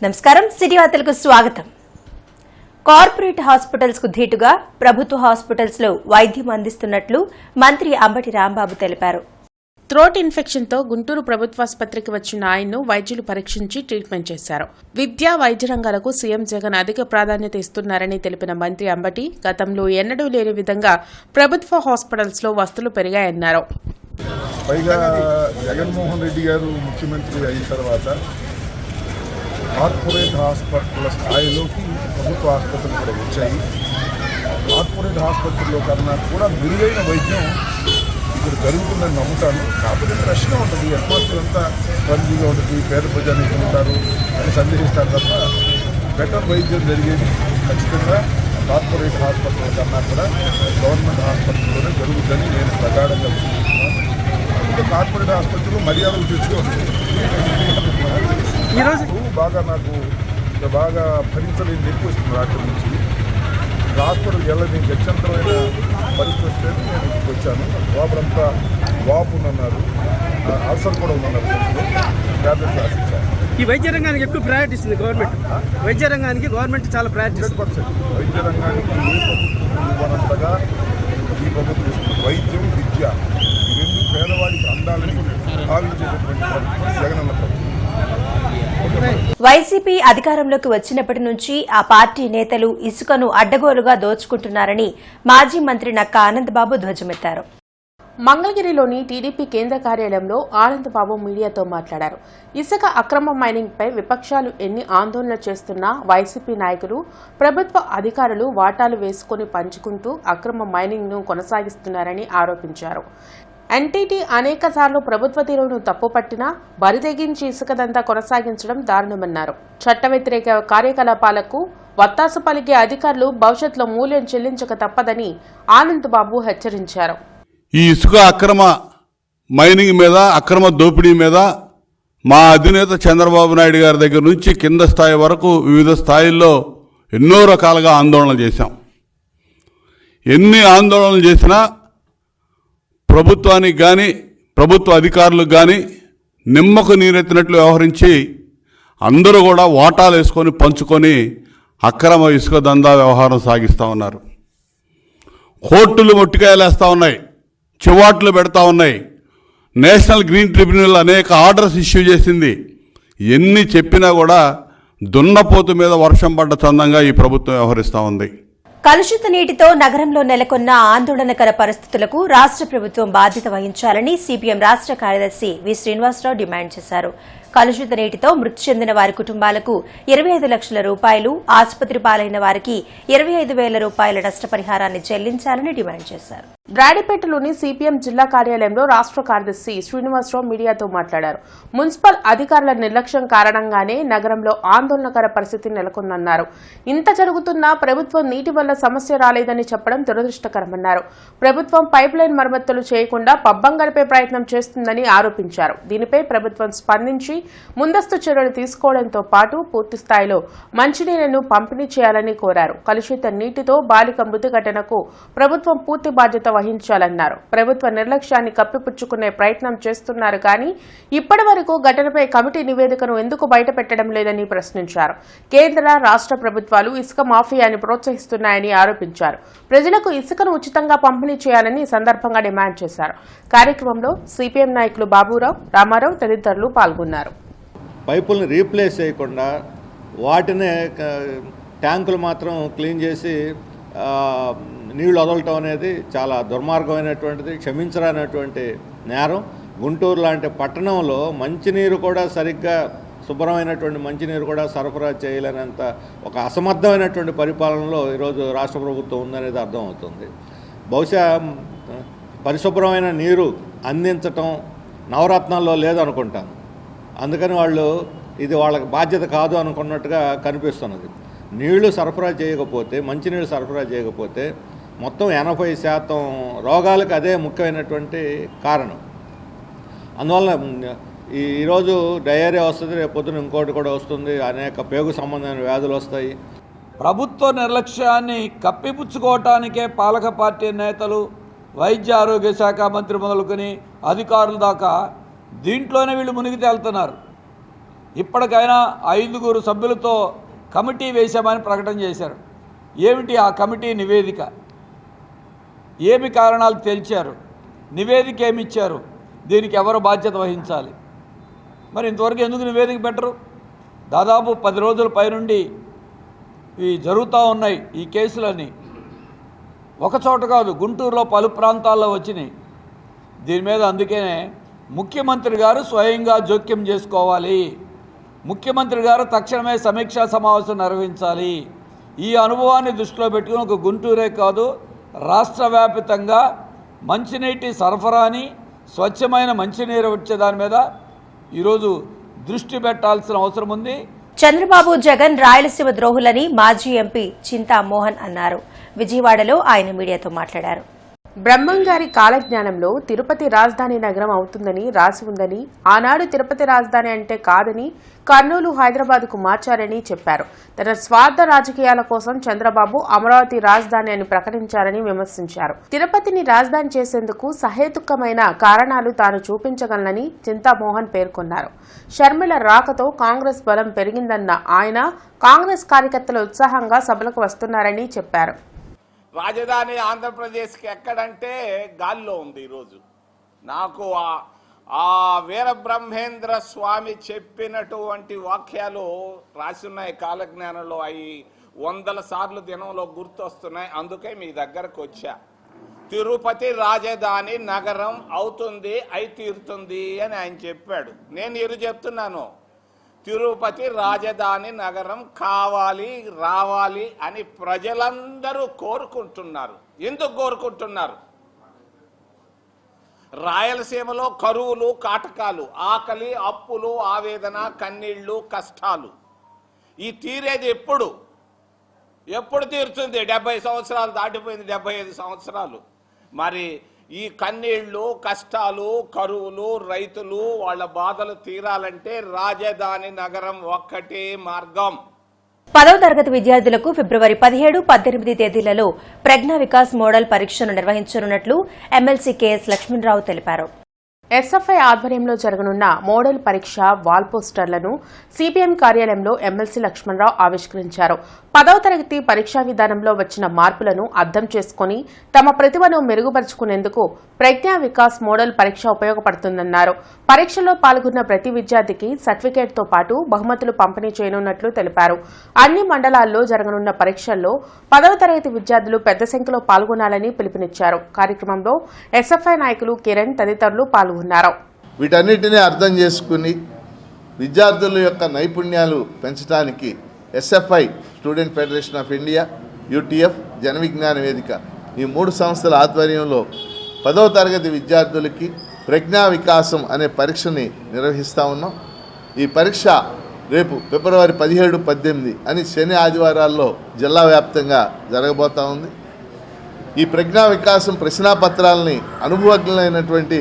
నమస్కారం సిటీ వార్తలకు స్వాగతం. కార్పొరేట్ హాస్పిటల్స్ కు ధీటుగా ప్రభుత్వ హాస్పిటల్స్ లో వైద్యం అందిస్తున్నట్లు మంత్రి అంబటి రాంబాబు తెలిపారు. థ్రోట్ ఇన్ఫెక్షన్ తో గుంటూరు ప్రభుత్వాసుపత్రికి వచ్చిన ఆయన్ను వైద్యులు పరీక్షించి ట్రీట్మెంట్ చేశారు. విద్యా వైద్య రంగాలకు సీఎం జగన్ అధిక ప్రాధాన్యత ఇస్తున్నారని తెలిపిన మంత్రి అంబటి గతంలో ఎన్నడూ లేని విధంగా ప్రభుత్వ హాస్పిటల్స్ లో వసతులు పెరిగాయన్నారు. పైగా జగన్మోహన్ రెడ్డి గారు ముఖ్యమంత్రి అయిన తర్వాత కార్పొరేట్ హాస్పిటల్ స్థాయిలోకి ప్రభుత్వ ఆసుపత్రులు కూడా వచ్చాయి. కార్పొరేట్ హాస్పిటల్లో కన్నా కూడా మెరుగైన వైద్యం ఇక్కడ జరుగుతుందని నమ్ముతాను. కాకపోతే ప్రశ్న ఉంటుంది, అట్మాస్ఫియర్ అంతా రద్దీగా ఉంటుంది, పేద ప్రజానికి ఉంటారు అని సందేహిస్తారు తప్ప బెటర్ వైద్యం జరిగేది ఖచ్చితంగా కార్పొరేట్ హాస్పిటల్ కన్నా కూడా గవర్నమెంట్ హాస్పిటల్లోనే జరుగుతుందని నేను ప్రగాఢంగా విశ్వసిస్తున్నాను. అందుకే కార్పొరేట్ హాస్పిటల్లో మర్యాదలు తెచ్చుకోండి. ఈరోజు బాగా భరించలేని నొప్పి వస్తుంది అక్కడి నుంచి. హాస్పిటల్కి వెళ్ళని గత్యంతరమైన పరిస్థితి వస్తే నేను ఇక్కడికి వచ్చాను. లోపలంతా వాపు ఉన్నారు, అల్సర్ కూడా ఉన్నారు. ట్యాబ్లెట్స్ రాసిచ్చాను. ఈ వైద్య రంగానికి ఎక్కువ ప్రయారిటీ ఇస్తుంది గవర్నమెంట్. వైద్య రంగానికి గవర్నమెంట్ చాలా ప్రయారిటీ ఇస్తుంది. వైద్య రంగానికి ఏ ప్రభుత్వం ఇవ్వనంతగా ఈ ప్రభుత్వం ఇస్తుంది. వైద్యం, విద్య ఈ రెండు పేదవాడికి అందాలని భావించేటటువంటి ప్రభుత్వం జగనన్న ప్రభుత్వం. వైసీపీ అధికారంలోకి వచ్చినప్పటి నుంచి ఆ పార్టీ నేతలు ఇసుకను అడ్డగోలుగా దోచుకుంటున్నారని మాజీ మంత్రి నక్కా ఆనందబాబు ధ్వజమెత్తారు. మంగళగిరిలోని టీడీపీ కేంద్ర కార్యాలయంలో ఆనందబాబు మీడియాతో మాట్లాడారు. ఇసుక అక్రమ మైనింగ్ పై విపక్షాలు ఎన్ని ఆందోళనలు చేస్తున్నా వైసీపీ నాయకులు, ప్రభుత్వ అధికారులు వాటాలు వేసుకుని పంచుకుంటూ అక్రమ మైనింగ్ ను కొనసాగిస్తున్నారని ఆరోపించారు. ఎన్టీటీ అనేకసార్లు ప్రభుత్వ తీరును తప్పుపట్టినా బరితెగించి ఇసుక దందా కొనసాగించడం దారుణమన్నారు. చట్ట వ్యతిరేక కార్యకలాపాలకు వత్తాసు పలికే అధికారులు భవిష్యత్తులో మూల్యం చెల్లించక తప్పదని ఆనందబాబు హెచ్చరించారు. ఈ ఇసుక అక్రమ మైనింగ్ మీద, అక్రమ దోపిడీ మీద మా అధినేత చంద్రబాబు నాయుడు గారి దగ్గర నుంచి కింద స్థాయి వరకు వివిధ స్థాయిల్లో ఎన్నో రకాలుగా ఆందోళనలు చేశాం. ఎన్ని ఆందోళనలు చేసినా ప్రభుత్వానికి కానీ ప్రభుత్వ అధికారులకు కానీ నిమ్మకు నీరెత్తినట్లు వ్యవహరించి అందరూ కూడా వాటాలు వేసుకొని పంచుకొని అక్రమ ఇసుక దందా వ్యవహారం సాగిస్తూ ఉన్నారు. కోర్టులు మొట్టికాయలేస్తూ ఉన్నాయి, చివాట్లు పెడతా ఉన్నాయి. నేషనల్ గ్రీన్ ట్రిబ్యునల్ అనేక ఆర్డర్స్ ఇష్యూ చేసింది. ఎన్ని చెప్పినా కూడా దున్నపోతు మీద వర్షం పడ్డ చందంగా ఈ ప్రభుత్వం వ్యవహరిస్తూ ఉంది. కలుషిత నీటితో నగరంలో నెలకొన్న ఆందోళనకర పరిస్థితులకు రాష్ట్ర ప్రభుత్వం బాధ్యత వహించాలని సిపిఎం రాష్ట్ర కార్యదర్శి వి శ్రీనివాసరావు డిమాండ్ చేశారు. కలుషిత నీటితో మృతి చెందిన వారి కుటుంబాలకు 25 లక్షల రూపాయలు, ఆసుపత్రి పాలైన వారికి 25,000 రూపాయల నష్టపరిహారాన్ని చెల్లించాలని డిమాండ్ చేశారు. బ్రాడీపేటలోని సిపిఎం జిల్లా కార్యాలయంలో రాష్ట్ర కార్యదర్శి శ్రీనివాసరావు మీడియాతో మాట్లాడారు. మున్సిపల్ అధికారుల నిర్లక్ష్యం కారణంగానే నగరంలో ఆందోళనకర పరిస్థితి నెలకొందన్నారు. ఇంత జరుగుతున్నా ప్రభుత్వం నీటి వల్ల సమస్య రాలేదని చెప్పడం దురదృష్టకరమన్నారు. ప్రభుత్వం పైప్ లైన్ మరమ్మతులు చేయకుండా పబ్బం గడిపే ప్రయత్నం చేస్తుందని ఆరోపించారు. దీనిపై ప్రభుత్వం స్పందించి ముందస్తు చర్యలు తీసుకోవడంతో పాటు పూర్తి స్థాయిలో మంచినీళ్లను పంపిణీ చేయాలని కోరారు. కలుషిత నీటితో బాలిక మృతి ఘటనకు ప్రభుత్వం పూర్తి బాధ్యత వహించాలన్నారు. ప్రభుత్వ నిర్లక్ష్యాన్ని కప్పిపుచ్చుకునే ప్రయత్నం చేస్తున్నారు కానీ ఇప్పటి వరకు ఘటనపై కమిటీ నివేదికను ఎందుకు బయటపెట్టడం లేదని ప్రశ్నించారు. కేంద్ర, రాష్ట్ర ప్రభుత్వాలు ఇసుక మాఫియాని ప్రోత్సహిస్తున్నాయని ఆరోపించారు. ప్రజలకు ఇసుకను ఉచితంగా పంపిణీ చేయాలని సందర్భంగా డిమాండ్ చేశారు. కార్యక్రమంలో సిపిఎం నాయకులు బాబురావు, రామారావు తదితరులు పాల్గొన్నారు. పైపుల్ని రీప్లేస్ చేయకుండా వాటినే ట్యాంకులు మాత్రం క్లీన్ చేసి నీళ్లు వదలటం అనేది చాలా దుర్మార్గమైనటువంటిది, క్షమించరానటువంటి నేరం. గుంటూరు లాంటి పట్టణంలో మంచినీరు కూడా సరిగ్గా శుభ్రమైనటువంటి మంచినీరు కూడా సరఫరా చేయలేనంత ఒక అసమర్థమైనటువంటి పరిపాలనలో ఈరోజు రాష్ట్ర ప్రభుత్వం ఉందనేది అర్థమవుతుంది. బహుశా పరిశుభ్రమైన నీరు అందించటం నవరత్నాల్లో లేదనుకుంటాను. అందుకని వాళ్ళు ఇది వాళ్ళకి బాధ్యత కాదు అనుకున్నట్టుగా కనిపిస్తున్నది. నీళ్లు సరఫరా చేయకపోతే, మంచినీళ్ళు సరఫరా చేయకపోతే మొత్తం 80% రోగాలకు అదే ముఖ్యమైనటువంటి కారణం. అందువల్ల ఈరోజు డయేరియా వస్తుంది, రేపు పొద్దున ఇంకోటి కూడా వస్తుంది, అనేక పేగు సంబంధమైన వ్యాధులు వస్తాయి. ప్రభుత్వ నిర్లక్ష్యాన్ని కప్పిపుచ్చుకోవటానికే పాలక పార్టీ నేతలు, వైద్య ఆరోగ్య శాఖ మంత్రి మొదలుకొని అధికారుల దాకా దీంట్లోనే వీళ్ళు మునిగి తేలుతున్నారు. ఇప్పటికైనా 5 సభ్యులతో కమిటీ వేశామని ప్రకటన చేశారు. ఏమిటి ఆ కమిటీ నివేదిక? ఏమి కారణాలు తేల్చారు? నివేదిక ఏమి ఇచ్చారు? దీనికి ఎవరు బాధ్యత వహించాలి? మరి ఇంతవరకు ఎందుకు నివేదిక పెట్టరు? దాదాపు 10 రోజుల పైనుండి ఇవి జరుగుతూ ఉన్నాయి ఈ కేసులన్నీ. ఒకచోట కాదు, గుంటూరులో పలు ప్రాంతాల్లో వచ్చినాయి. దీని మీద అందుకనే ముఖ్యమంత్రి గారు స్వయంగా జోక్యం చేసుకోవాలి. ముఖ్యమంత్రి గారు తక్షణమే సమీక్షా సమావేశం నిర్వహించాలి. ఈ అనుభవాన్ని దృష్టిలో పెట్టుకుని ఒక గుంటూరే కాదు, రాష్ట్ర వ్యాప్తంగా మంచినీటి సరఫరాని, స్వచ్ఛమైన మంచినీరు వచ్చే దాని మీద ఈరోజు దృష్టి పెట్టాల్సిన అవసరం ఉంది. చంద్రబాబు జగన్ రాయలసీమ ద్రోహులని మాజీ ఎంపీ చింతా మోహన్ అన్నారు. విజయవాడలో ఆయన మీడియాతో మాట్లాడారు. బ్రహ్మంగారి కాలజ్ఞానంలో తిరుపతి రాజధాని నగరం అవుతుందని రాసి ఉందని, ఆనాడు తిరుపతి రాజధాని అంటే కాదని కర్నూలు, హైదరాబాద్కు మార్చారని చెప్పారు. తన స్వార్థ రాజకీయాల కోసం చంద్రబాబు అమరావతి రాజధాని అని ప్రకటించారని విమర్శించారు. తిరుపతిని రాజధాని చేసేందుకు సహేతుకమైన కారణాలు తాను చూపించగలనని చింతామోహన్ పేర్కొన్నారు. షర్మిల రాకతో కాంగ్రెస్ బలం పెరిగిందన్న ఆయన కాంగ్రెస్ కార్యకర్తలు ఉత్సాహంగా సభలకు వస్తున్నారని చెప్పారు. రాజధాని ఆంధ్రప్రదేశ్కి ఎక్కడంటే గాల్లో ఉంది. ఈరోజు నాకు ఆ వీరబ్రహ్మేంద్ర స్వామి చెప్పినటువంటి వాక్యాలు రాసున్నాయి కాలజ్ఞానంలో. అవి 100 సార్లు దినంలో గుర్తొస్తున్నాయి. అందుకే మీ దగ్గరకు వచ్చా. తిరుపతి రాజధాని నగరం అవుతుంది, అయి తీరుతుంది అని ఆయన చెప్పాడు. నేను ఈరోజు చెప్తున్నాను, తిరుపతి రాజధాని నగరం కావాలి, రావాలి అని ప్రజలందరూ కోరుకుంటున్నారు. ఎందుకు కోరుకుంటున్నారు? రాయలసీమలో కరువులు, కాటకాలు, ఆకలి, అప్పులు, ఆవేదన, కన్నీళ్లు, కష్టాలు. ఈ తీరేది ఎప్పుడు తీరుతుంది? 70 సంవత్సరాలు దాటిపోయింది, 75 సంవత్సరాలు. మరి ఈ కన్నీళ్లు, కష్టాలు, కరువులు, రైతులు వాళ్ళ బాధలు తీరాలంటే రాజధాని నగరం ఒక్కటే మార్గం. 10వ తరగతి విద్యార్థులకు ఫిబ్రవరి 17, 18 తేదీలలో ప్రజ్ఞా వికాస్ మోడల్ పరీక్షను నిర్వహించనున్నట్లు ఎమ్మెల్సీ కెఎస్ లక్ష్మణరావు తెలిపారు. ఎస్ఎఫ్ఐ ఆధ్వర్యంలో జరగనున్న మోడల్ పరీక్ష వాల్ పోస్టర్లను సిపిఎం కార్యాలయంలో ఎమ్మెల్సీ లక్ష్మణరావు ఆవిష్కరించారు. 10వ తరగతి పరీక్షా విధానంలో వచ్చిన మార్పులను అర్థం చేసుకుని తమ ప్రతిభను మెరుగుపరుచుకునేందుకు ప్రజ్ఞా వికాస్ మోడల్ పరీక్ష ఉపయోగపడుతుందన్నారు. పరీక్షలో పాల్గొన్న ప్రతి విద్యార్థికి సర్టిఫికేట్తో పాటు బహుమతులు పంపిణీ చేయనున్నట్లు తెలిపారు. అన్ని మండలాల్లో జరగనున్న పరీక్షల్లో 10వ తరగతి విద్యార్థులు పెద్ద సంఖ్యలో పాల్గొనాలని పిలుపునిచ్చారు. కార్యక్రమంలో ఎస్ఎఫ్ఐ నాయకులు కిరణ్ తదితరులు పాల్గొన్నారు. వీటన్నిటినీ అర్థం చేసుకుని విద్యార్థుల యొక్క నైపుణ్యాలు పెంచడానికి SFI, student federation of India, UTF, Jana Vignana వేదిక ఈ 3 సంస్థల ఆధ్వర్యంలో 10వ తరగతి విద్యార్థులకి ప్రజ్ఞా వికాసం అనే పరీక్షని నిర్వహిస్తూ ఉన్నాం. ఈ పరీక్ష రేపు ఫిబ్రవరి 17, 18 అని శని ఆదివారాల్లో జిల్లా వ్యాప్తంగా జరగబోతూ ఉంది. ఈ ప్రజ్ఞా వికాసం ప్రశ్నాపత్రాలని అనుభవజ్ఞులైనటువంటి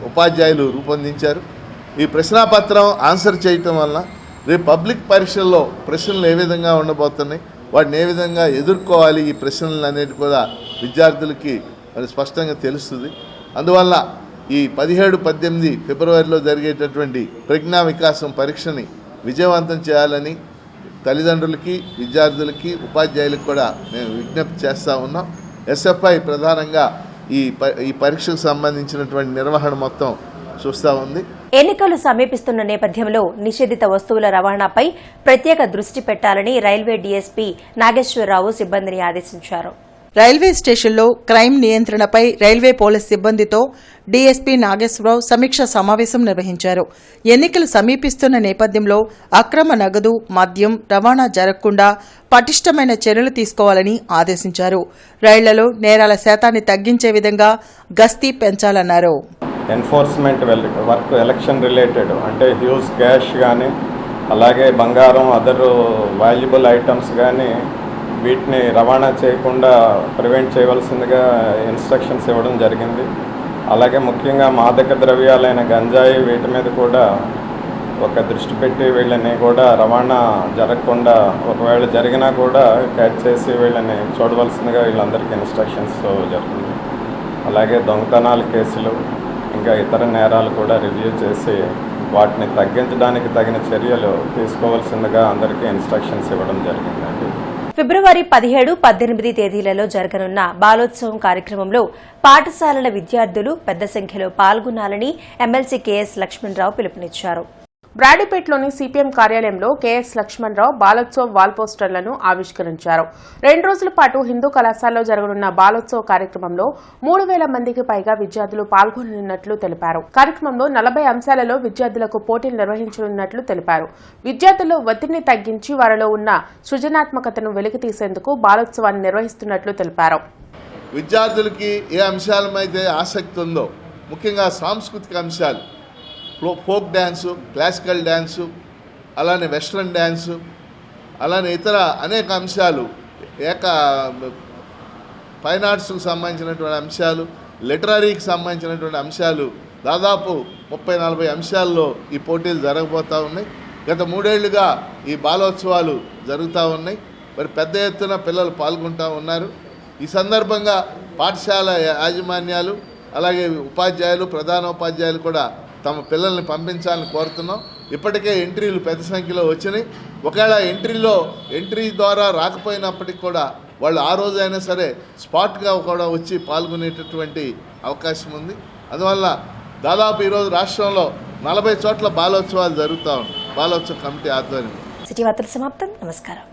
ఉపాధ్యాయులు రూపొందించారు. ఈ ప్రశ్నాపత్రం ఆన్సర్ చేయటం వల్ల రేపు పబ్లిక్ పరీక్షల్లో ప్రశ్నలు ఏ విధంగా ఉండబోతున్నాయి, వాటిని ఏ విధంగా ఎదుర్కోవాలి, ఈ ప్రశ్నలు అనేవి కూడా విద్యార్థులకి మరి స్పష్టంగా తెలుస్తుంది. అందువల్ల ఈ 17, 18 ఫిబ్రవరిలో జరిగేటటువంటి ప్రజ్ఞా వికాసం పరీక్షని విజయవంతం చేయాలని తల్లిదండ్రులకి, విద్యార్థులకి, ఉపాధ్యాయులకు కూడా మేము విజ్ఞప్తి చేస్తూ ఉన్నాం. ఎస్ఎఫ్ఐ ప్రధానంగా ఈ పరీక్షకు సంబంధించినటువంటి నిర్వహణ మొత్తం చూస్తూ ఉంది. ఎన్నికలు సమీపిస్తున్న నేపథ్యంలో నిషేధిత వస్తువుల రవాణాపై ప్రత్యేక దృష్టి పెట్టాలని రైల్వే డీఎస్పీ నాగేశ్వరరావు సిబ్బందిని ఆదేశించారు. రైల్వే స్టేషన్లో క్రైమ్ నియంత్రణపై రైల్వే పోలీస్ సిబ్బందితో డీఎస్పీ నాగేశ్వరరావు సమీక్షా సమావేశం నిర్వహించారు. ఎన్నికలు సమీపిస్తున్న నేపథ్యంలో అక్రమ నగదు, మద్యం రవాణా జరగకుండా పటిష్టమైన చర్యలు తీసుకోవాలని ఆదేశించారు. రైళ్లలో నేరాల శాతాన్ని తగ్గించే విధంగా గస్తీ పెంచాలన్నారు. ఎన్ఫోర్స్మెంట్ వర్క్ ఎలక్షన్ రిలేటెడ్ అంటే హ్యూజ్ క్యాష్ కానీ అలాగే బంగారం, అదర్ వాల్యుబుల్ ఐటమ్స్ కానీ వీటిని రవాణా చేయకుండా ప్రివెంట్ చేయవలసిందిగా ఇన్స్ట్రక్షన్స్ ఇవ్వడం జరిగింది. అలాగే ముఖ్యంగా మాదక ద్రవ్యాలైన గంజాయి వీటి మీద కూడా ఒక దృష్టి పెట్టి వీళ్ళని కూడా రవాణా జరగకుండా, ఒకవేళ జరిగినా కూడా క్యాచ్ చేసి వీళ్ళని చూడవలసిందిగా వీళ్ళందరికీ ఇన్స్ట్రక్షన్స్ జరిగింది. అలాగే దొంగతనాల కేసులు ఇంకా ఇతర నేరాలు కూడా రివ్యూ చేసి వాటిని తగ్గించడానికి తగిన చర్యలు తీసుకోవాల్సిందిగా అందరికీ ఇన్స్ట్రక్షన్స్ ఇవ్వడం జరిగిందండి. ఫిబ్రవరి 17, 18 తేదీలలో జరగనున్న బాలోత్సవం కార్యక్రమంలో పాఠశాలల విద్యార్థులు పెద్ద సంఖ్యలో పాల్గొనాలని ఎమ్మెల్సీ కెఎస్ లక్ష్మణరావు పిలుపునిచ్చారు. బ్రాడీపేటలోని సిపిఎం కార్యాలయంలో కెఎస్ లక్ష్మణరావు బాలోత్సవ్ వాల్ పోస్టర్లను ఆవిష్కరించారు. 2 రోజుల పాటు హిందూ కళాశాలలో జరగనున్న బాలోత్సవ్ కార్యక్రమంలో 3,000 మందికి పైగా విద్యార్థులు పాల్గొననున్నట్లు తెలిపారు. కార్యక్రమంలో 40 అంశాలలో విద్యార్థులకు పోటీలు నిర్వహించనున్నట్లు తెలిపారు. విద్యార్థుల్లో ఒత్తిడిని తగ్గించి వారిలో ఉన్న సృజనాత్మకతను వెలికితీసేందుకు బాలోత్సవాన్ని నిర్వహిస్తున్నట్లు తెలిపారు. విద్యార్థులకి ఏ అంశాలమైతే ఆసక్తి ఉందో, ముఖ్యంగా సాంస్కృతిక అంశాలు, ఫోక్ డ్యాన్సు, క్లాసికల్ డ్యాన్సు, అలానే వెస్ట్రన్ డ్యాన్సు, అలానే ఇతర అనేక అంశాలు, ఫైన్ ఆర్ట్స్కి సంబంధించినటువంటి అంశాలు, లిటరరీకి సంబంధించినటువంటి అంశాలు, దాదాపు 30-40 అంశాల్లో ఈ పోటీలు జరగబోతూ ఉన్నాయి. గత 3 ఏళ్లుగా ఈ బాలోత్సవాలు జరుగుతూ ఉన్నాయి. మరి పెద్ద ఎత్తున పిల్లలు పాల్గొంటూ ఉన్నారు. ఈ సందర్భంగా పాఠశాల యాజమాన్యాలు, అలాగే ఉపాధ్యాయులు, ప్రధానోపాధ్యాయులు కూడా తమ పిల్లల్ని పంపించాలని కోరుతున్నాం. ఇప్పటికే ఎంట్రీలు పెద్ద సంఖ్యలో వచ్చినాయి. ఒకవేళ ఎంట్రీ ద్వారా రాకపోయినప్పటికీ కూడా వాళ్ళు ఆ రోజైనా సరే స్పాట్గా కూడా వచ్చి పాల్గొనేటటువంటి అవకాశం ఉంది. అందువల్ల దాదాపు ఈరోజు రాష్ట్రంలో 40 చోట్ల బాలోత్సవాలు జరుగుతూ ఉన్నాయి. బాలోత్సవ కమిటీ ఆధ్వర్యంలో. సిటీ వార్తలు సమాప్తం. నమస్కారం.